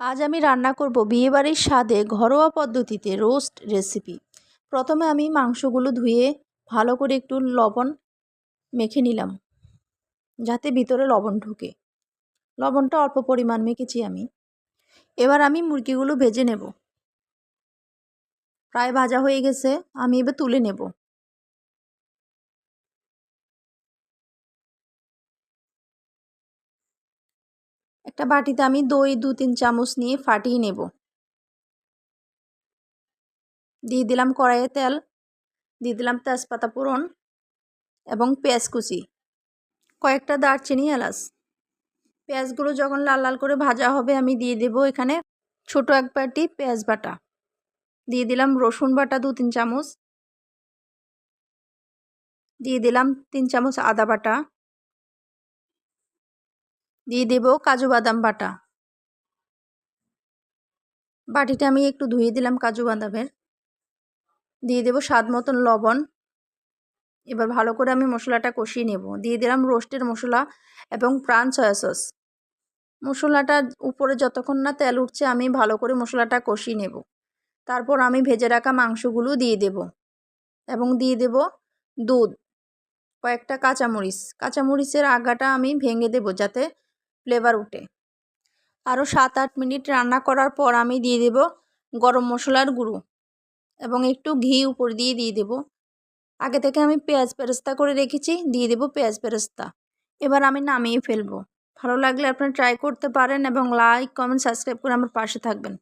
আজ আমি রান্না করব বিয়েবাড়ির স্বাদে ঘরোয়া পদ্ধতিতে রোস্ট রেসিপি। প্রথমে আমি মাংসগুলো ধুয়ে ভালো করে একটু লবণ মেখে নিলাম, যাতে ভিতরে লবণ ঢুকে। লবণটা অল্প পরিমাণ মেখেছি আমি। এবার আমি মুরগিগুলো ভেজে নেব। প্রায় ভাজা হয়ে গেছে, আমি এবার তুলে নেব। একটা বাটিতে আমি দই 2-3 চামচ নিয়ে ফাটিয়ে নেব। দিয়ে দিলাম কড়াইয়ে তেল, দিয়ে দিলাম তেজপাতা ফোড়ন এবং পেঁয়াজ কুচি, কয়েকটা দারচিনি, এলাচ। পেঁয়াজগুলো যখন লাল লাল করে ভাজা হবে আমি দিয়ে দেব এখানে ছোট এক বাটি পেঁয়াজ বাটা। দিয়ে দিলাম রসুন বাটা 2-3 চামচ। দিয়ে দিলাম 3 চামচ আদা বাটা। দিয়ে দেব কাজু বাদাম বাটা। বাটিটা আমি একটু ধুয়ে দিলাম কাজু বাদামের। দিয়ে দেব স্বাদ মতন লবণ। এবার ভালো করে আমি মশলাটা কষিয়ে নেব। দিয়ে দিলাম রোস্টের মশলা এবং প্রাণ সয়া সস। মশলাটা উপরে যতক্ষণ না তেল উঠছে আমি ভালো করে মশলাটা কষিয়ে নেব। তারপর আমি ভেজে রাখা মাংসগুলো দিয়ে দেব এবং দিয়ে দেব দুধ, কয়েকটা কাঁচামরিচের আগাটা আমি ভেঙে দেব যাতে ফ্লেভার ওঠে। আরও 7-8 মিনিট রান্না করার পর আমি দিয়ে দেব গরম মশলার গুঁড়ো এবং একটু ঘি উপর দিয়ে দেব। আগে থেকে আমি পেঁয়াজ বেরেস্তা করে রেখেছি, দিয়ে দেব পেঁয়াজ বেরেস্তা। এবার আমি নামিয়ে ফেলবো। ভালো লাগলে আপনারা ট্রাই করতে পারেন এবং লাইক, কমেন্ট, সাবস্ক্রাইব করে আমার পাশে থাকবেন।